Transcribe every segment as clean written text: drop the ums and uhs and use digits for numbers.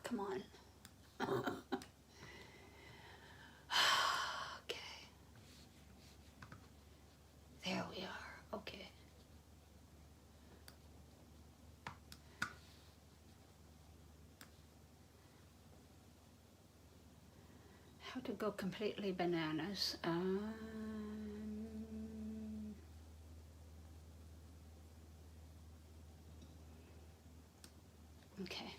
come on. Okay. There we are. Okay. How to go completely bananas. Okay.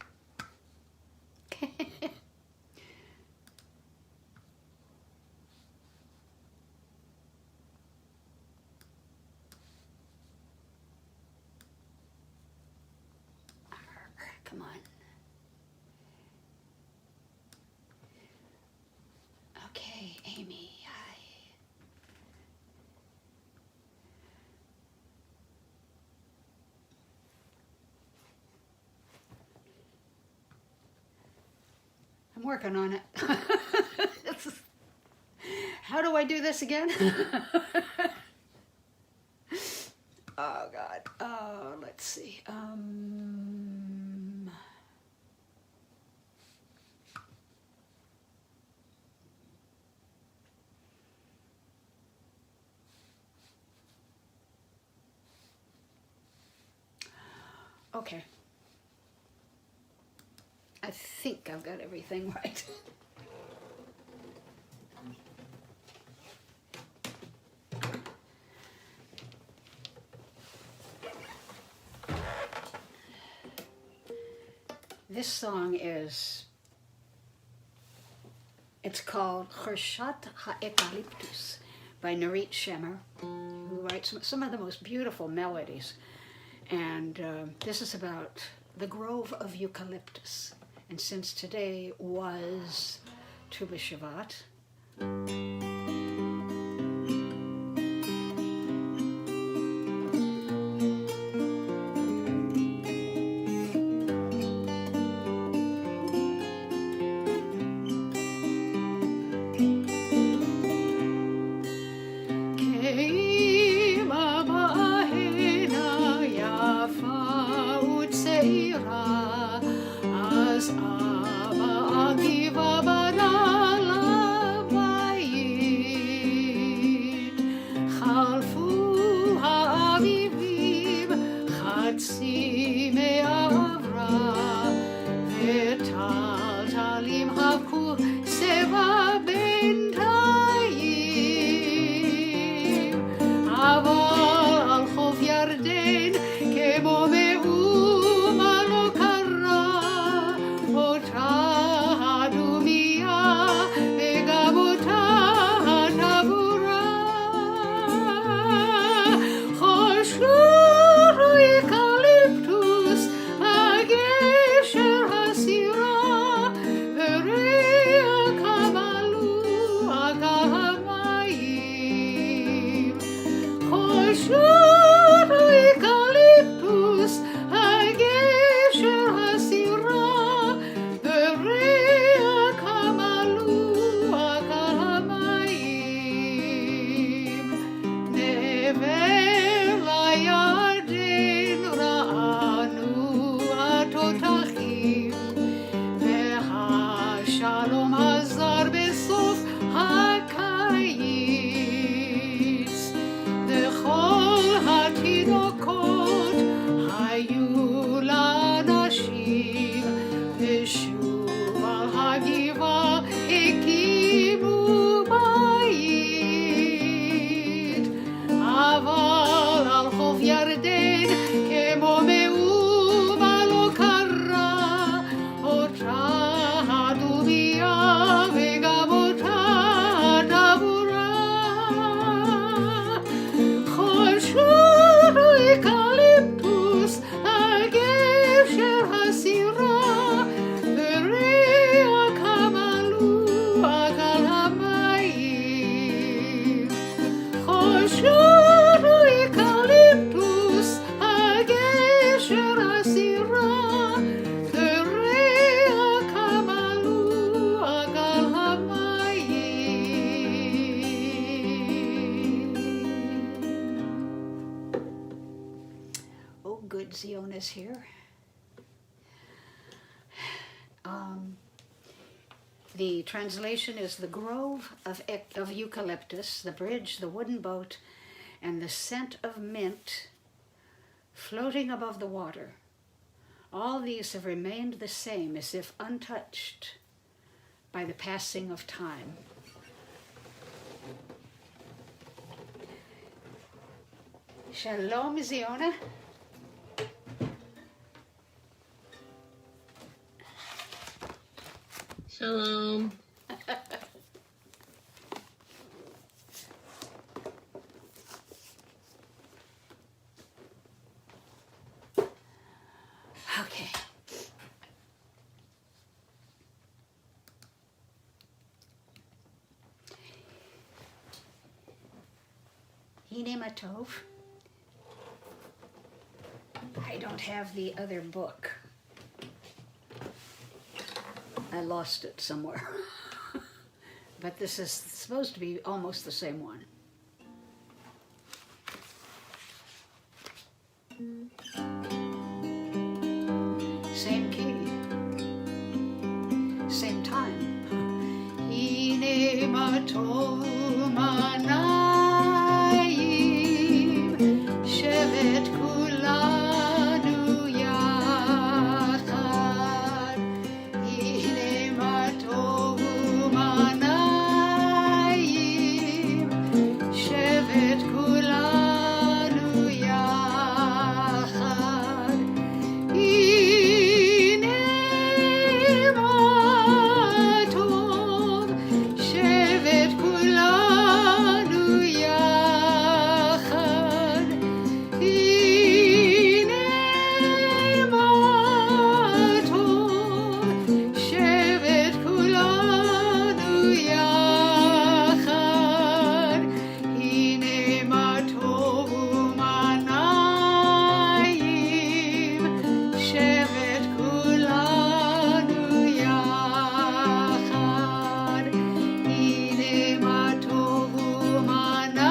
Come on. Okay, Amy. Hi. I'm working on it. How do I do this again? Oh God. Oh, let's see. Okay. I think I've got everything right. This song it's called Chorshat HaEucalyptus by Narit Shemer, who writes some of the most beautiful melodies. And this is about the grove of eucalyptus. And since today was Tu B'Shavat, Zionis here. The translation is the grove of eucalyptus, the bridge, the wooden boat, and the scent of mint floating above the water. All these have remained the same, as if untouched by the passing of time. Shalom, Ziona. Shalom. Okay. Hine Matov. I don't have the other book. I lost it somewhere. But this is supposed to be almost the same one. Same key. Same time. Hine matov manayim shevet kulanu yachad. Hine matov manayim shevet kulanu yachad. Hine matov shevet kulanu yachad. Hine matov shevet kulanu yachad. Hine matov manayim shevet kulanu yachad. Hine matov manayim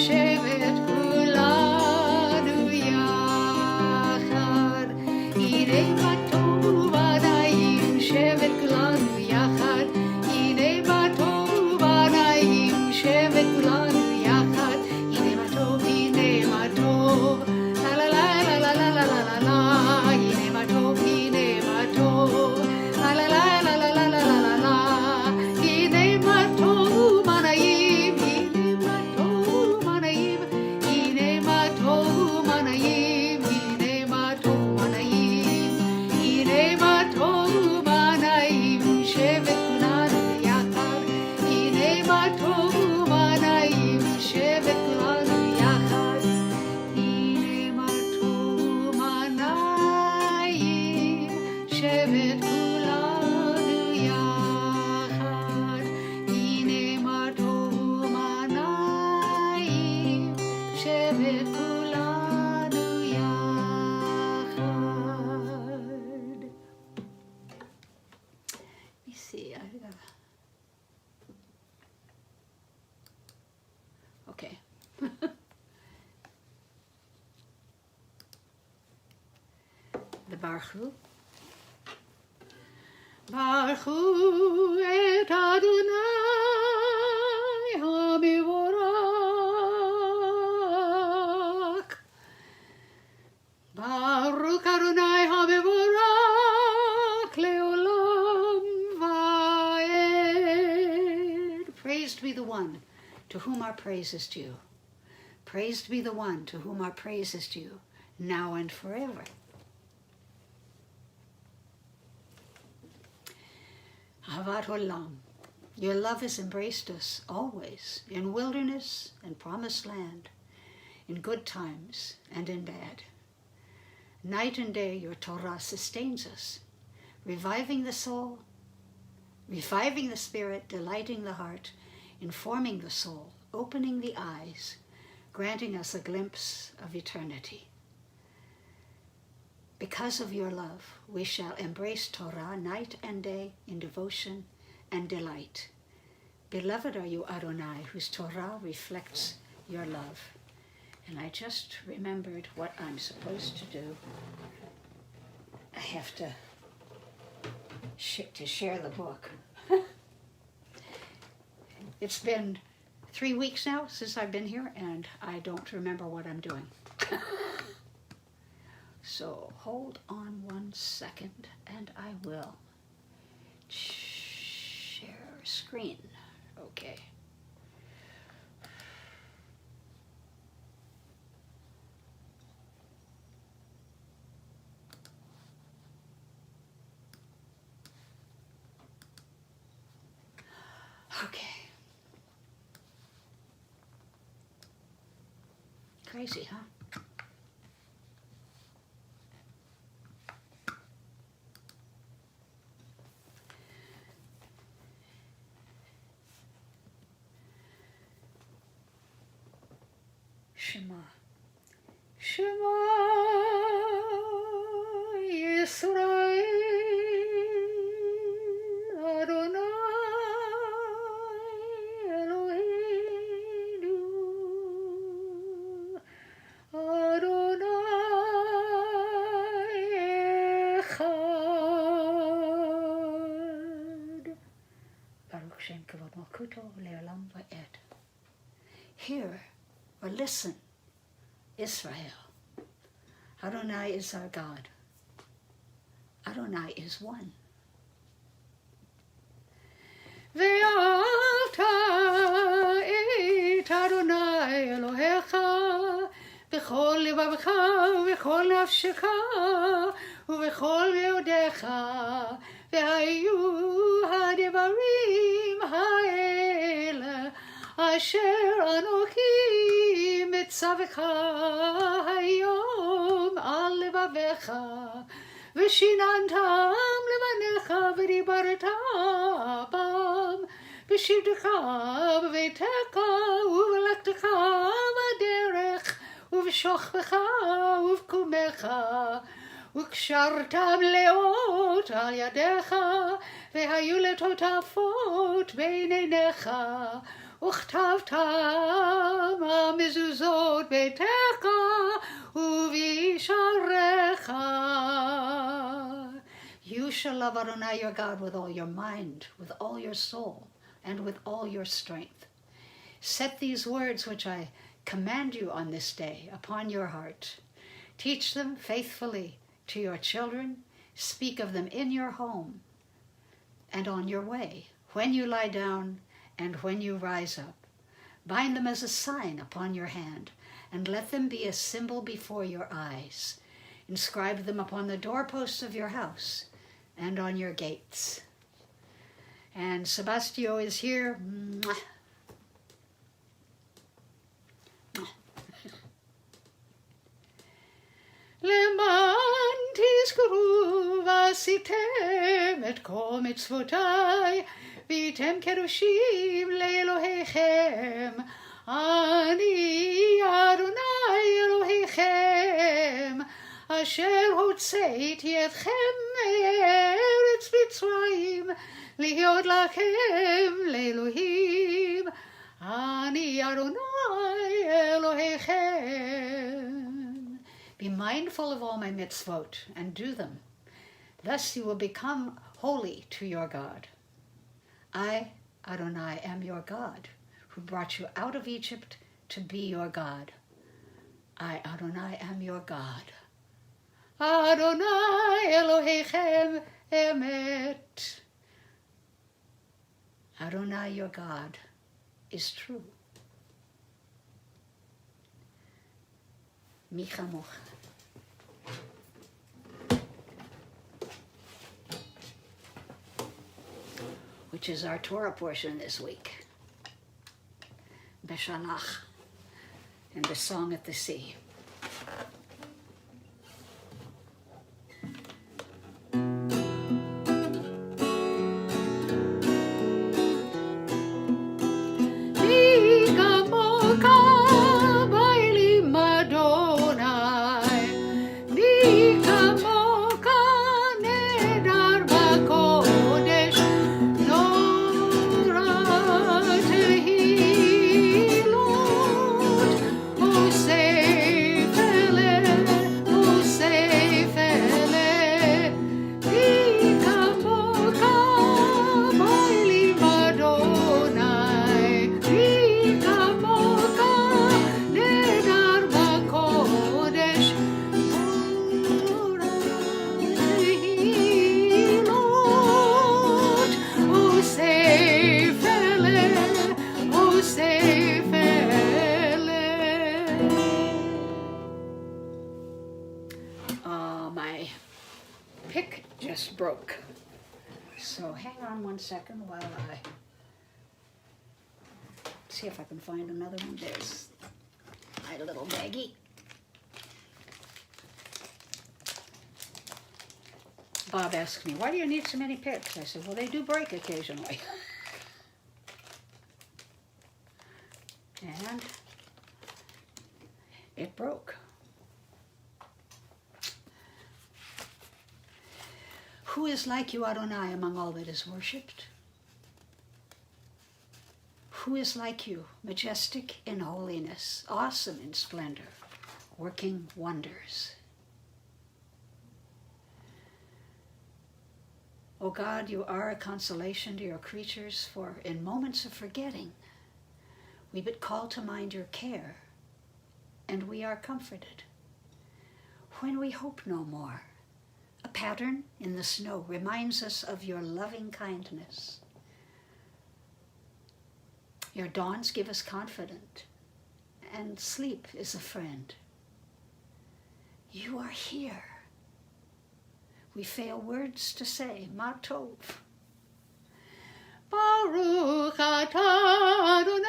shevet kulanu yachad. Hine matov manayim shevet kulanu yachad. Hine matov manayim shevet kulanu yachad. Hine matov, la la la la la la la la la. Hine matov, la la la la la la la la la. Hine matov manayim, hine matov manayim, hine matov manayim, hine matov manayim, hine matov manayim shevet kulanu yachad. Hine matov manayim shevet kulanu yachad. Hine matov manayim shevet kulanu yachad. Hine matov manayim shevet kulanu yachad. Let me see. Okay. The Baruch et Adonai HaMevorach. Baruch Adonai HaMevorach leolam vaed. Praised be the one to whom our praise is due. Praised be the one to whom our praise is due, now and forever. Ahavat Olam, your love has embraced us always, in wilderness and promised land, in good times and in bad. Night and day your Torah sustains us, reviving the soul, reviving the spirit, delighting the heart, informing the soul, opening the eyes, granting us a glimpse of eternity. Because of your love, we shall embrace Torah night and day in devotion and delight. Beloved are you, Adonai, whose Torah reflects your love. And I just remembered what I'm supposed to do. I have to share the book. It's been 3 weeks now since I've been here, and I don't remember what I'm doing. So hold on 1 second, and I will share screen. Okay. Okay. Crazy, huh? Shema. Shema Yisrael Adonai Eloheinu Adonai Echad. Baruch Shem Kavod Malkuto Le'olam Va'ed. Hear or listen, Israel. Adonai is our God. Adonai is one. Ve'alta et Adonai Elohecha b'chol levavecha u'b'chol nafshecha u'b'chol meodecha ve'hayu hadevarim ha'ele asher anochi mitzavcha hayom al levavecha v'shinantam levanecha v'dibarta bam v'shivtecha v'veitecha u'v'lektecha v'derech u'v'shochvecha u'v'kumecha u'kshartam leot al yadecha v'hayu letotafot bein einecha וכתבתם המזוזות ביתך ובשעריך. You shall love Adonai your God with all your mind, with all your soul, and with all your strength. Set these words which I command you on this day upon your heart. Teach them faithfully to your children. Speak of them in your home and on your way, when you lie down and when you rise up. Bind them as a sign upon your hand, and let them be a symbol before your eyes. Inscribe them upon the doorposts of your house and on your gates. And Sebastio is here. למען תזכרו ועשיתם את כל מצוותיי והייתם קדושים לאלוהיכם. אני אדוני אלוהיכם אשר הוצאתי אתכם מארץ מצרים להיות לכם לאלוהים. אני אדוני אלוהיכם. Be mindful of all my mitzvot and do them. Thus you will become holy to your God. I, Adonai, am your God, who brought you out of Egypt to be your God. I, Adonai, am your God. Adonai Elohechem emet. Adonai, your God, is true. Mi chamocha. Which is our Torah portion this week. Beshalach, and the Song at the Sea. Say broke. So hang on one second while I see if I can find another one. There's my little baggie. Bob asked me, why do you need so many picks? I said, well, they do break occasionally. And it broke. Who is like you, Adonai, among all that is worshipped? Who is like you, majestic in holiness, awesome in splendor, working wonders? O God, you are a consolation to your creatures, for in moments of forgetting, we but call to mind your care, and we are comforted. When we hope no more, a pattern in the snow reminds us of your loving kindness. Your dawns give us confidence, and sleep is a friend. You are here. We fail words to say, Ma Tov. Baruch atah Adonai,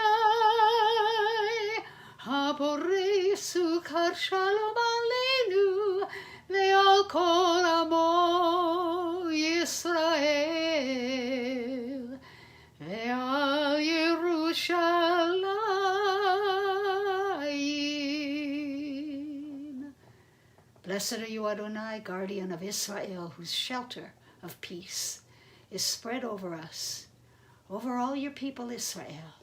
haborei sukkar shalom aleinu, ve'al kol amo Yisrael, ve'al Yerushalayim. Blessed are you, Adonai, guardian of Israel, whose shelter of peace is spread over us, over all your people Israel,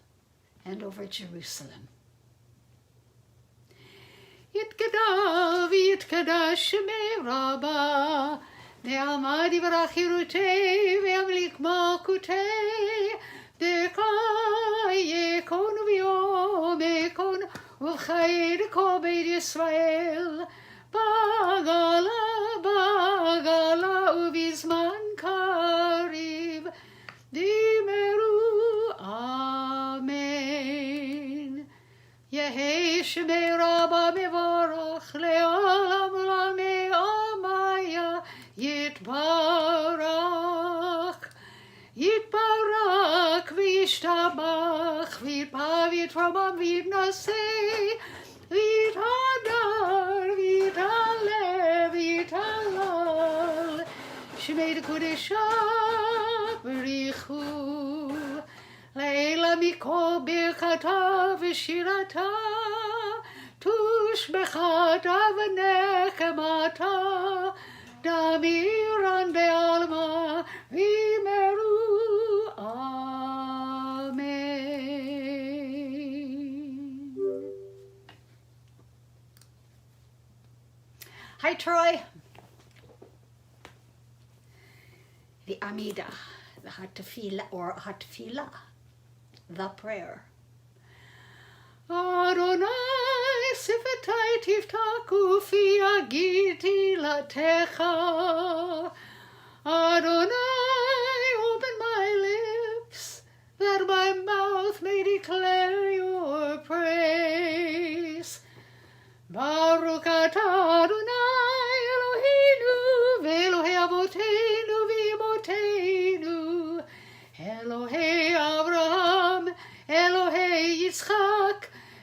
and over Jerusalem. Yitkadav yitkadash shemei Rabbah, ve'amad yivarach yirutei, ve'amlik malkutei, dekai yekon v'yom ekon, u'chayed kol beit Yisrael, bagala, bagala, u'bizman kariv, dimeru, amen. Yehei shemei Rabbah mevorach, le'olam u'lamei amaya, yitbarach, yitbarach, v'yishtabach, v'yitpa, v'yitromam, v'yitnasei, v'yitadar, v'yitaleh, v'yitalal, shemei dekudesha, b'richu, leila mikol birkata v'shirata, tushbechata v'nechemata, damiran be'alma, v'imeru, amen. Hi, Troy. The Amidah, the Hatfilah, or Hatfilah, the prayer. Adonai sifatai tiftaku fi agiti latecha. Adonai, open my lips, that my mouth may declare your praise. Baruch atah Adonai Eloheinu, ve'Elohei avoteinu v'imoteinu, Elohei Avraham, Elohei Yitzchak,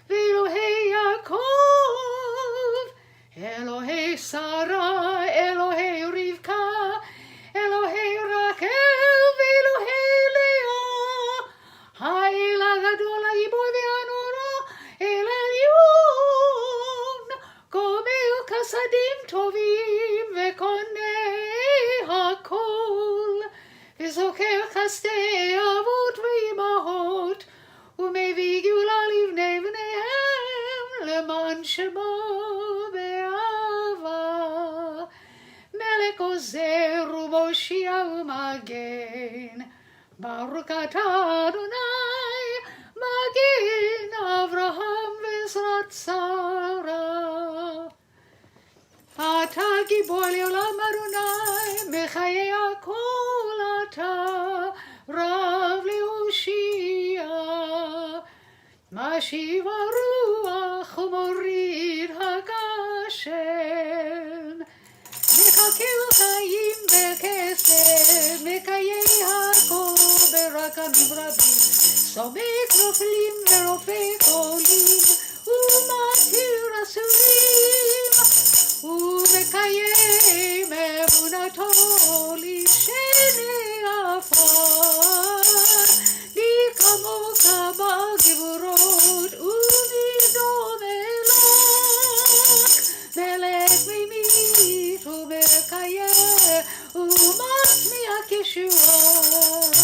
ve'Elohei Yaakov, Elohei Sarah, Elohei Rivka, Elohei Rachel, ve'Elohei Leah, Ha'el HaGadol ha'Gibor ve'Hanora, El Elyon, Gomel Kasadim Tovim ve'Konei HaKol, V'Zoker Chasdei Avot ve'Imahot, U'mevii Geula livnei v'neihem, Leman Shemo be'ava, Melech Ozer u'Moshia u'Magen, Baruch atah Adonai, Magen Avraham v'Ezrat Sarah. Atah Gibor le'olam Adonai, Mechayei HaKol atah, Rav le'Hoshia, Mashiv HaRuach u'Morid HaGashem, Mechakil Chaim v'Kesed קמים רבים, סומק נופלים ורופק עולים, ומתיר אסורים, ומקיים אמונתו לשני עפר, לי כמוך בגבורות, ומדום אלוק, מלך ממית ומקיים, ומשמיע כשירות,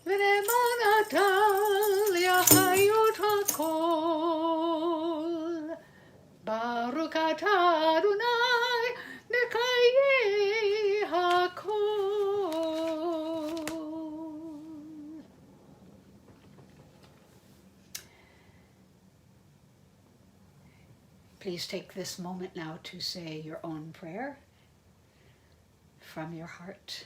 ונאמן אתה להחיות הכל. ברוך אתה אדוני נקיים הכל. Please take this moment now to say your own prayer from your heart.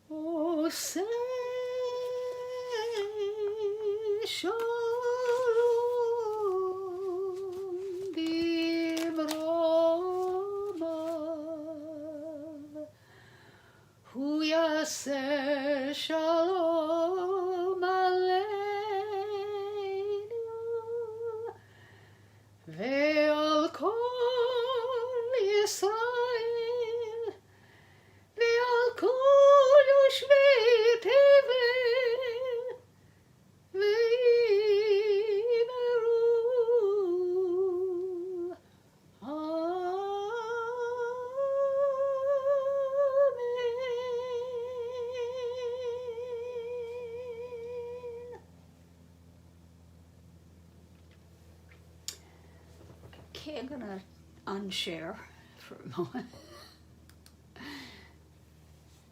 Oh, say shalom b'mromav, hu yaseh shalom aleinu, ve'al kol Yisrael, ve'al kol yoshvei tevel, ve'imeru amen. Okay, I'm gonna unshare for a moment.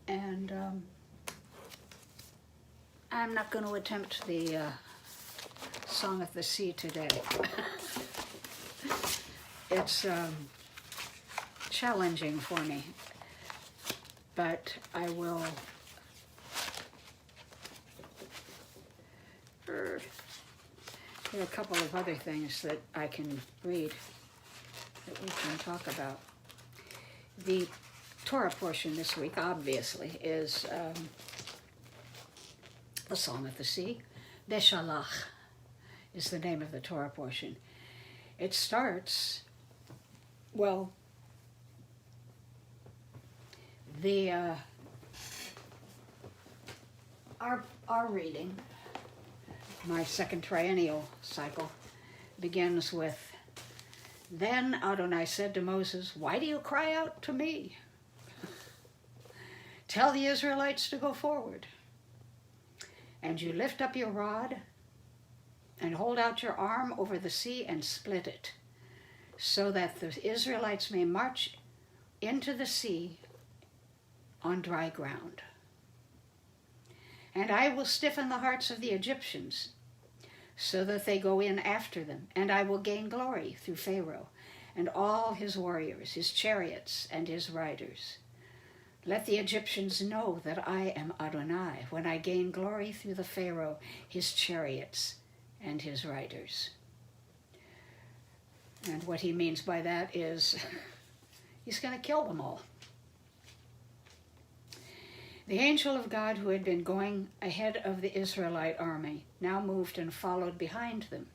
And I'm not going to attempt the Song of the Sea today. It's challenging for me, but I will there are a couple of other things that I can read that we can talk about. The Torah portion this week, obviously, is the Song of the Sea. Beshalach is the name of the Torah portion. It starts, well, our reading, my second triennial cycle, begins with, "Then Adonai said to Moses, 'Why do you cry out to me? Tell the Israelites to go forward. And you lift up your rod and hold out your arm over the sea and split it, so that the Israelites may march into the sea on dry ground. And I will stiffen the hearts of the Egyptians, so that they go in after them, and I will gain glory through Pharaoh and all his warriors, his chariots and his riders. Let the Egyptians know that I am Adonai when I gain glory through the Pharaoh, his chariots and his riders.'" And what he means by that is he's going to kill them all. The angel of God who had been going ahead of the Israelite army now moved and followed behind them.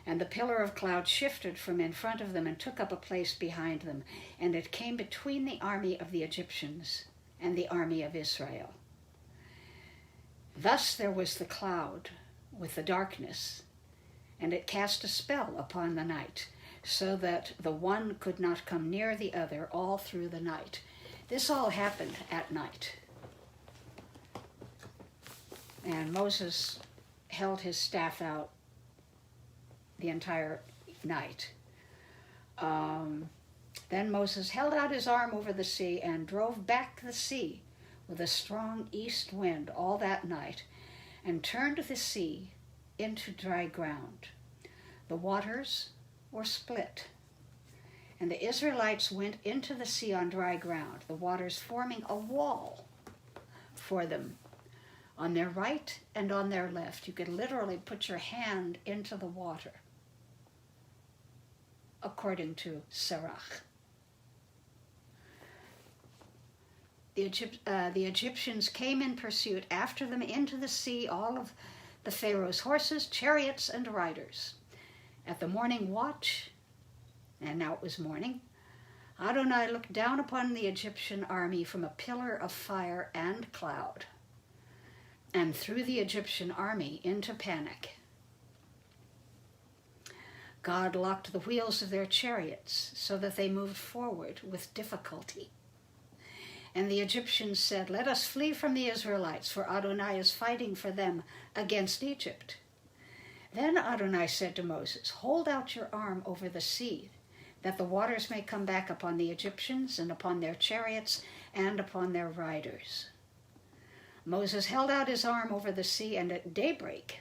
And the pillar of cloud shifted from in front of them and took up a place behind them, and it came between the army of the Egyptians and the army of Israel. Thus there was the cloud with the darkness, and it cast a spell upon the night, so that the one could not come near the other all through the night. This all happened at night. And Moses held his staff out the entire night. Then Moses held out his arm over the sea and drove back the sea with a strong east wind all that night, and turned the sea into dry ground. The waters were split, and the Israelites went into the sea on dry ground, the waters forming a wall for them on their right and on their left. You could literally put your hand into the water, according to Sirach. The Egyptians came in pursuit after them into the sea, all of the Pharaoh's horses, chariots, and riders. At the morning watch, and now it was morning, Adonai looked down upon the Egyptian army from a pillar of fire and cloud, and threw the Egyptian army into panic. God locked the wheels of their chariots so that they moved forward with difficulty. And the Egyptians said, "Let us flee from the Israelites, for Adonai is fighting for them against Egypt." Then Adonai said to Moses, "Hold out your arm over the sea, that the waters may come back upon the Egyptians and upon their chariots and upon their riders." Moses held out his arm over the sea, and at daybreak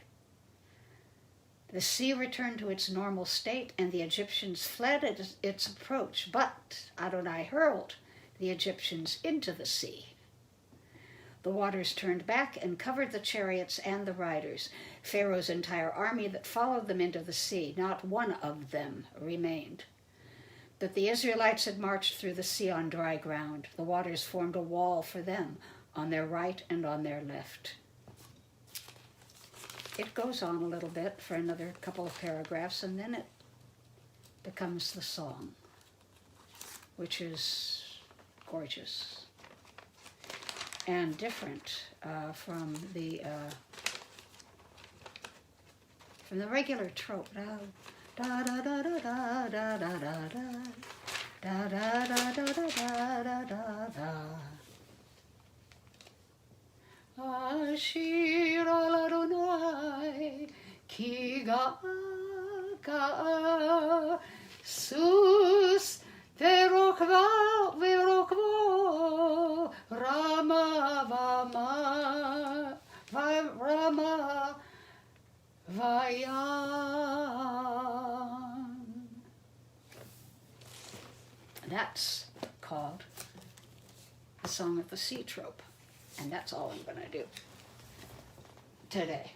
the sea returned to its normal state, and the Egyptians fled at its approach. But Adonai hurled the Egyptians into the sea. The waters turned back and covered the chariots and the riders. Pharaoh's entire army that followed them into the sea, not one of them remained. But the Israelites had marched through the sea on dry ground. The waters formed a wall for them on their right and on their left. It goes on a little bit for another couple of paragraphs, and then it becomes the song, which is gorgeous and different from the regular trope. Da da da da da da da da da da da da da da da da. Ashir al Adonai ki ga sus verokva Rama Rama Vayam. That's called the Song of the Sea trope, and that's all I'm going to do today.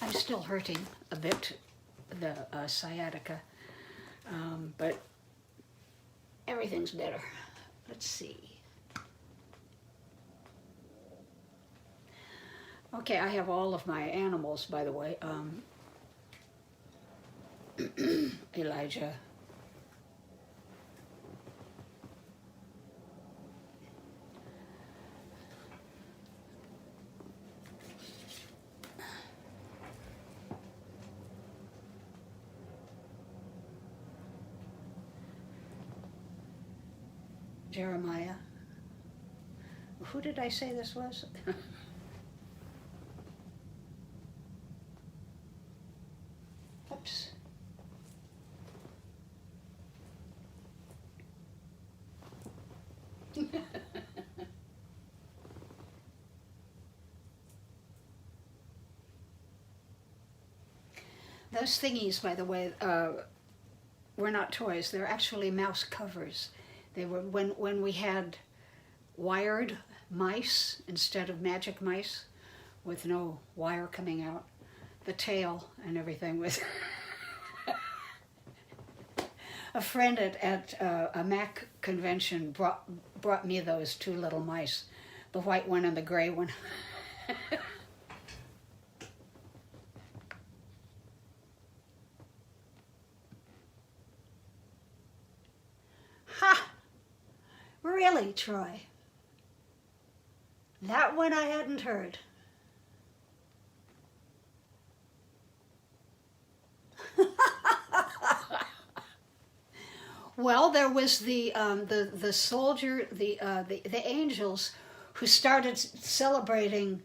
I'm still hurting a bit, the sciatica, but everything's better. Let's see. Okay, I have all of my animals, by the way. Elijah. Jeremiah. Who did I say this was? Oops. Those thingies, by the way, were not toys. They're actually mouse covers. They were when we had wired mice instead of magic mice with no wire coming out. The tail and everything was a friend at a Mac convention brought me those two little mice, the white one and the gray one. Ha! Really, Troy? That one I hadn't heard. Well, there was the soldier, the angels, who started celebrating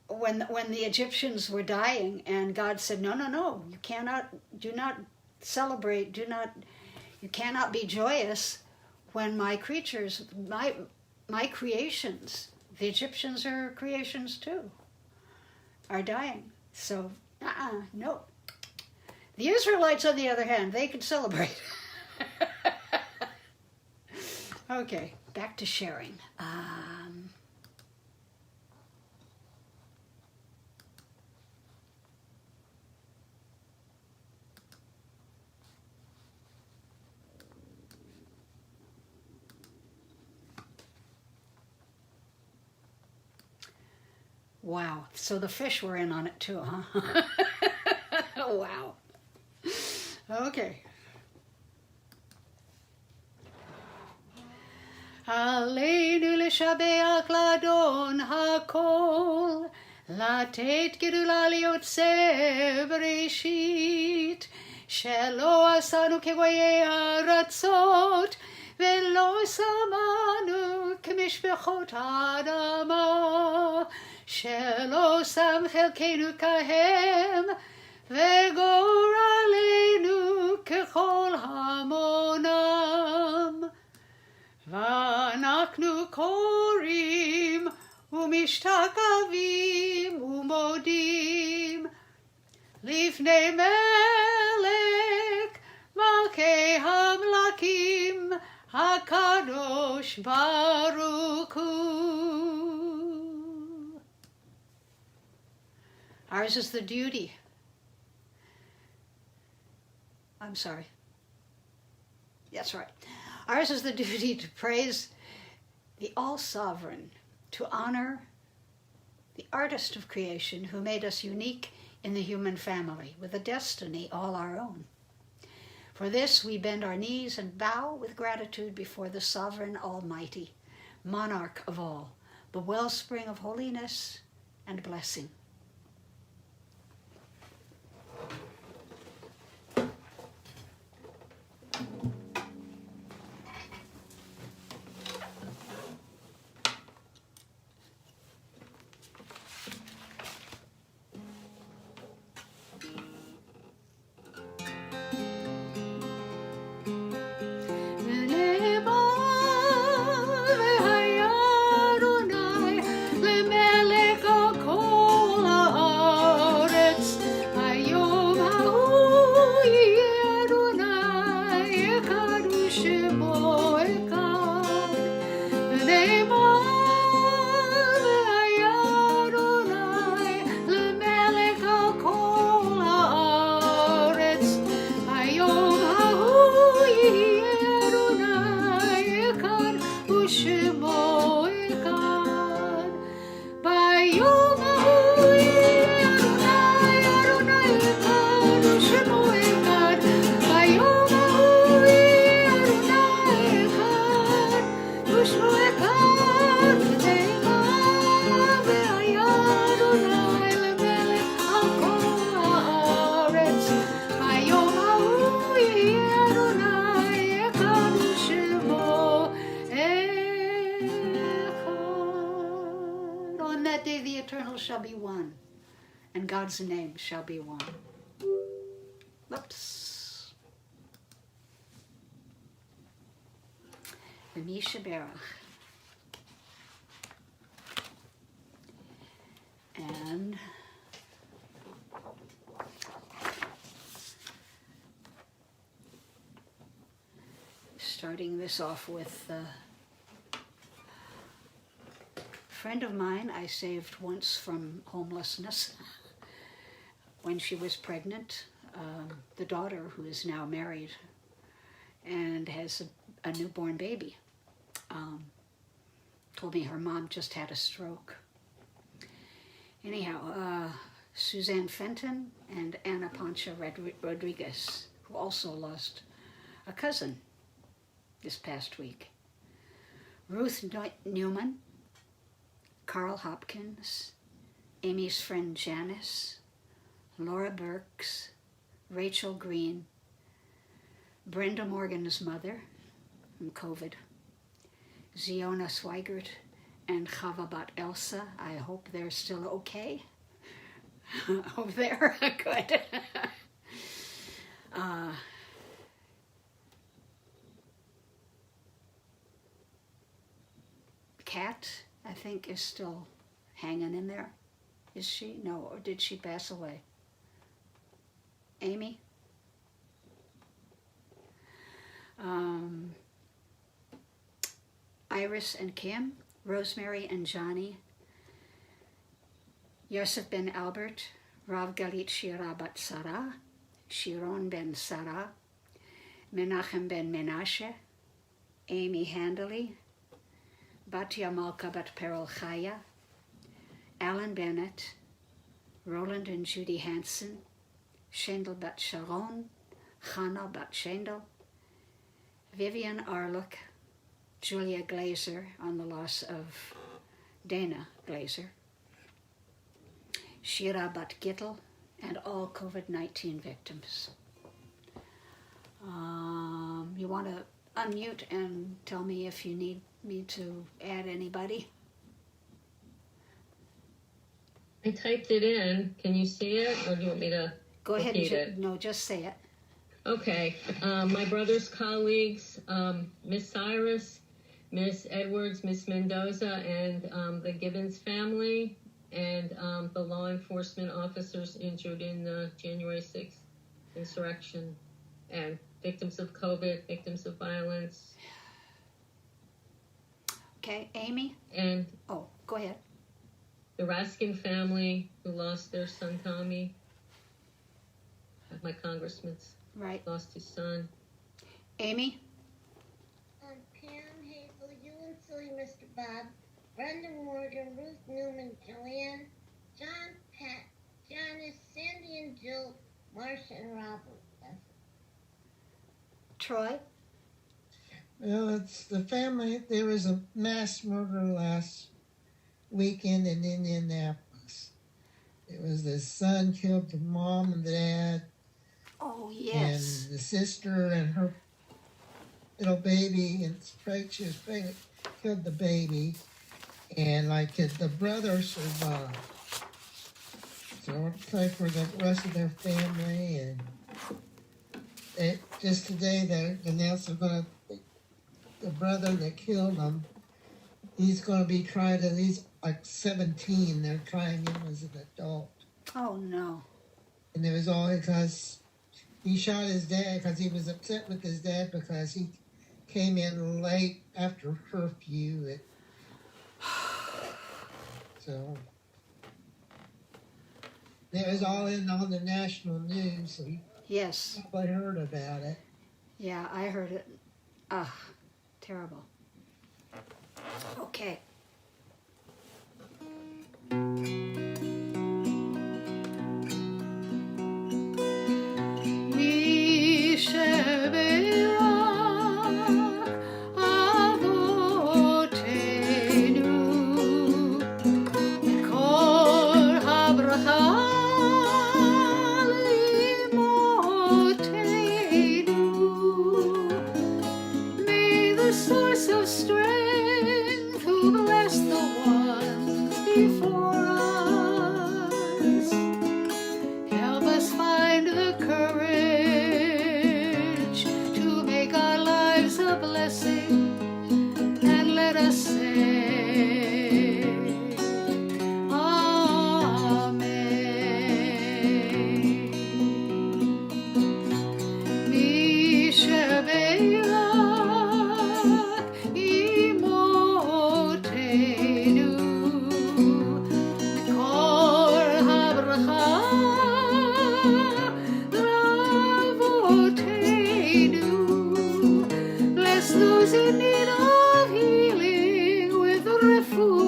when the Egyptians were dying, and God said, no, no, no, you cannot, do not celebrate, you cannot be joyous when my creatures, my creations, the Egyptians are creations too, are dying. So, no. The Israelites, on the other hand, they could celebrate. Okay, back to sharing. Wow, so the fish were in on it too, huh? Wow. Okay. עלינו לשבח לאדון הכל, לתת גדולה ליוצא בראשית, שלא עשנו כגויי הארצות, ולא שמנו כמשפחות האדמה, שלא שם חלקנו כהם, וגורלנו ככל המונם. ואנחנו קוראים ומשתחווים ומודים לפני מלך מלכי המלכים הקדוש ברוך הוא. Ours is the duty. I'm sorry. That's right. Ours is the duty to praise the all-sovereign, to honor the artist of creation who made us unique in the human family with a destiny all our own. For this we bend our knees and bow with gratitude before the sovereign Almighty, monarch of all, the wellspring of holiness and blessing. Shall be one, and God's name shall be one. Whoops. The Misha Berach. And starting this off with friend of mine I saved once from homelessness when she was pregnant, the daughter who is now married and has a newborn baby, told me her mom just had a stroke. Anyhow, Suzanne Fenton and Anna Pancha Rodriguez, who also lost a cousin this past week. Ruth Newman, Carl Hopkins, Amy's friend Janice, Laura Burks, Rachel Green, Brenda Morgan's mother from COVID, Ziona Swigert, and Chava Bat Elsa. I hope they're still okay over there. Good. Kat, I think, is still hanging in there. Is she? No, or did she pass away? Amy? Iris and Kim, Rosemary and Johnny, Yosef ben Albert, Rav Galit Shira bat Sarah, Shiron ben Sarah, Menachem ben Menashe, Amy Handley, Batya Malka bat Perel Chaya, Alan Bennett, Roland and Judy Hansen, Shendel bat Sharon, Chana bat Shendel, Vivian Arluck, Julia Glazer on the loss of Dana Glazer, Shira bat Gittel, and all COVID-19 victims. You want to unmute and tell me if you need me to add anybody? I typed it in. Can you see it, or do you want me to Go ahead repeat and it? no, just say it. Okay. My brother's colleagues, Miss Cyrus, Miss Edwards, Miss Mendoza, and the Gibbons family, and the law enforcement officers injured in the January 6th insurrection, and victims of COVID, victims of violence. Okay, Amy? And Oh, go ahead. the Raskin family who lost their son Tommy. My congressman's Right. lost his son. Amy? Pam, Hazel, you and Silly Mr. Bob, Brenda Morgan, Ruth Newman, Joanne, John, Pat, Janice, Sandy and Jill, Marcia and Robert. That's it. Troy? Well, it's the family. There was a mass murder last weekend in Indianapolis. It was the son killed the mom and the dad, Oh, yes. and the sister and her little baby, and she was pregnant, killed the baby, and the brother survived. So I want to pray for the rest of their family, and just today they announced they're going to, the brother that killed him, he's going to be tried, and he's like 17. They're trying him as an adult. Oh, no. And it was all because he shot his dad because he was upset with his dad because he came in late after curfew. So it was all on the national news, so you Yes. probably heard about it. Yeah, I heard it. Ah, terrible. Okay. Source of strength, who bless the ones before us. Help us find the courage to make our lives a blessing, and let us say, Amen. Misha Be'ela those in need of healing with refuge.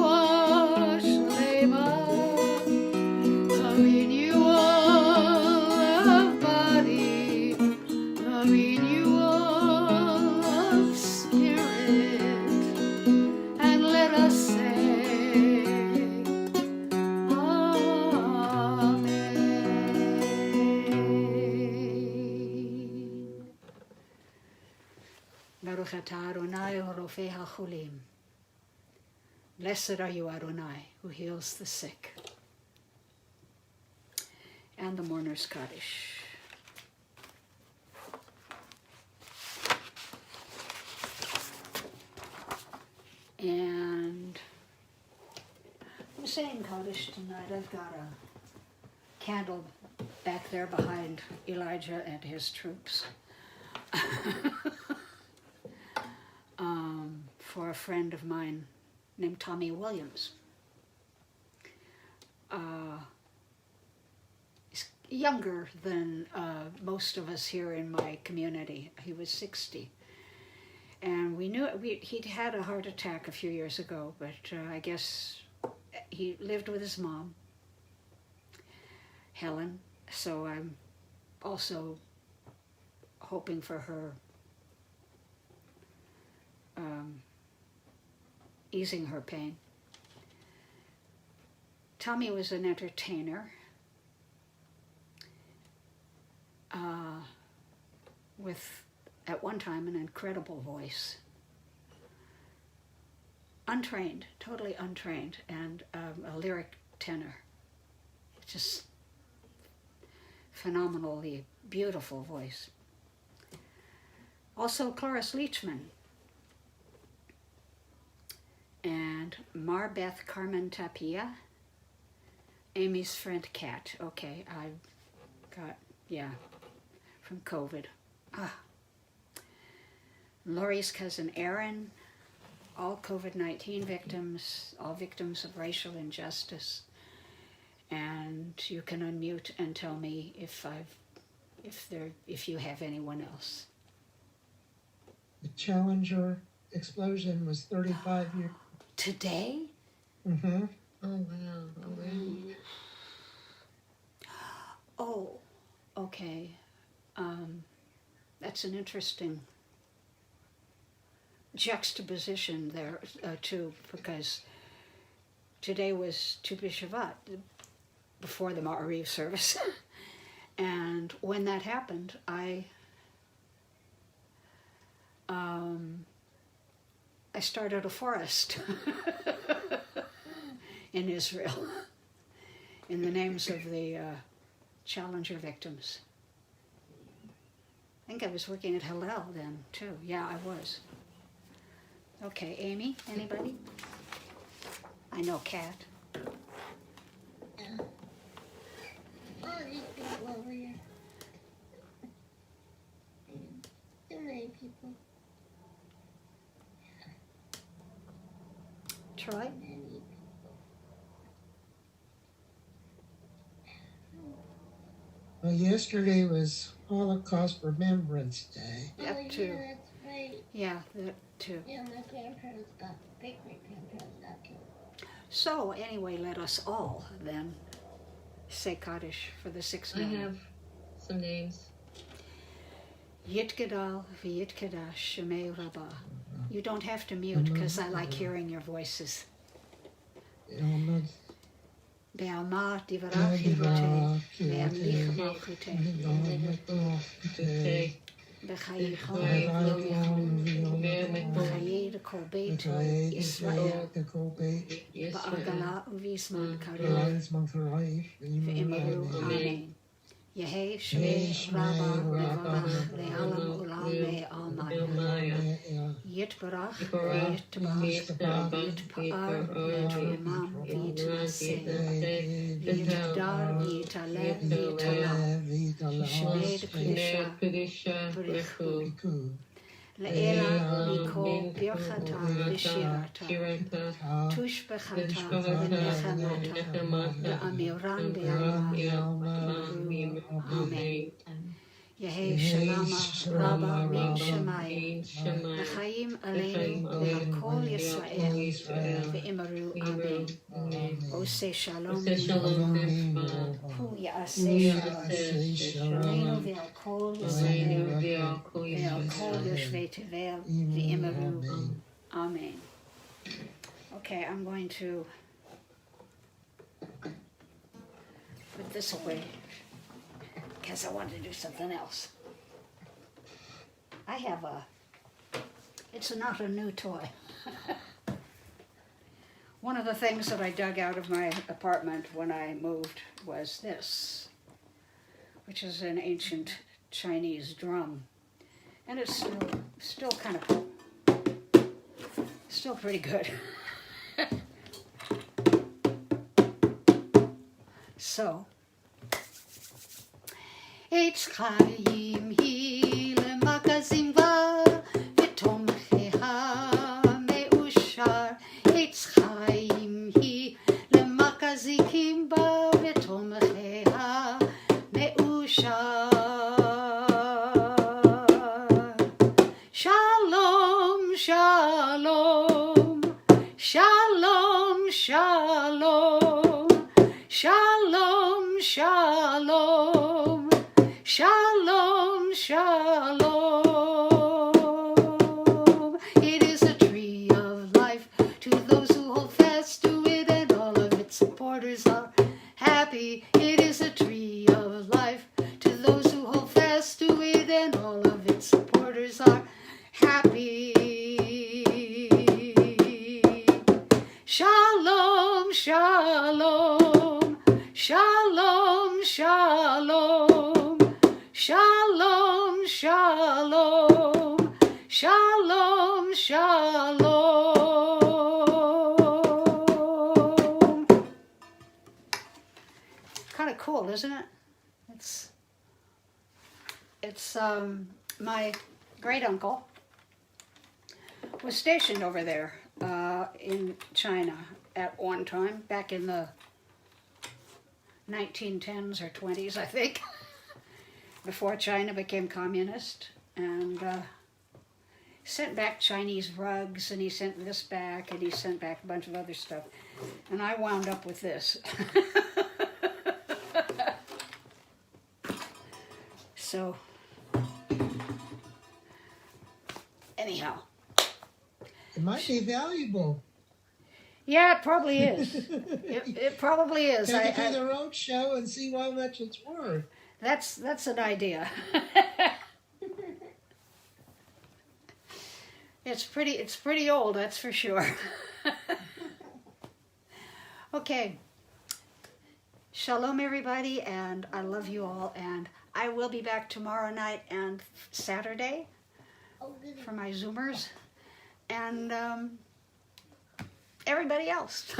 Ata Adonai Rofei HaCholim. Blessed are you, Adonai, who heals the sick. And the Mourner's Kaddish. And I'm saying Kaddish tonight. I've got a candle back there behind Elijah and his troops. For a friend of mine named Tommy Williams. He's younger than most of us here in my community. He was 60. And we knew he'd had a heart attack a few years ago, but I guess he lived with his mom, Helen, so I'm also hoping for her easing her pain. Tommy was an entertainer with, at one time, an incredible voice. Untrained, totally untrained, and a lyric tenor. Just phenomenally beautiful voice. Also Cloris Leachman and Marbeth Carmen Tapia, Amy's friend Kat. Okay, I got, from COVID. Lori's cousin Erin, all COVID-19 victims, all victims of racial injustice. And you can unmute and tell me if you have anyone else. The Challenger explosion was 35 years. Today? Mm-hmm. Oh, wow. Oh, really? Oh, okay. That's an interesting juxtaposition there, too, because today was Tu B'Shavat, before the Maariv service. And when that happened, I started a forest in Israel in the names of the Challenger victims. I think I was working at Hillel then, too. Yeah, I was. Okay, Amy, anybody? I know Kat. Yeah. All these people over here. Too many people. Troy? Many people. Well, yesterday was Holocaust Remembrance Day. Yep, Oh, too. yeah, that's right. Yeah, that too. Yeah, my grandparents got, great-great-grandparents got killed. So anyway, let us all then say Kaddish for the 6 I million. have some names. Yitgadal v'yitkadash shemei Rabbah. You don't have to mute because I like hearing your voices. Be'alma divarach yivotei, ve'amlich malchutei, b'chayichon v'yomechon, b'chayid kol beit Yisrael, ba'agala u'v'zman kareh, ve'imru amen. Yehei shemei Rabbah levarach le'alam ulam ve'almaya. Yitbarach v'yitbarach v'yitpa'ar v'yitrumam v'yitnaseh v'yitgdal v'yitaleh v'yitala Shnei Kedusha v'richu Le'ela mikol birchata v'shirata tushbechata v'nechemata ve'amiran be'alma Amen. Yehei Shalama Rabba Min Shemayim L'chaim Aleinu V'Kol Yisrael V'Imaru Amen. Oseh Shalom Hu Ya'aseh Shalom Aleinu V'Kol Yisrael V'Kol Yoshvei Tevel V'Imaru Amen. Okay, I'm going to put this away because I want to do something else. I have It's not a new toy. One of the things that I dug out of my apartment when I moved was this, which is an ancient Chinese drum. And it's still kind of, still pretty good. So, Eitz Chaim hi lemagazim va v'tomcheha meushar. Eitz Chaim hi lemagazikim ba v'tomcheha meushar. Shalom, shalom, shalom, shalom, shalom, shalom, shalom, shalom. It is a tree of life to those who hold fast to it, and all of its supporters are happy. It is a tree of life to those who hold fast to it, and all of its supporters are happy. Shalom, shalom, shalom, shalom, shalom, shalom, shalom, shalom. Kind of cool, isn't it? It's my great uncle was stationed over there in China at one time, back in the 1910s or 20s, I think, before China became communist, and sent back Chinese rugs, and he sent this back, and he sent back a bunch of other stuff, and I wound up with this. So, anyhow. It might be valuable. Yeah, it probably is. It probably is. Take it to the road show and see how much it's worth. That's an idea. It's pretty old, that's for sure. Okay. Shalom, everybody, and I love you all, and I will be back tomorrow night and Saturday for my Zoomers, and everybody else.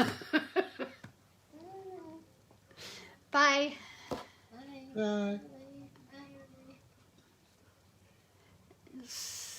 Bye. Bye. Bye.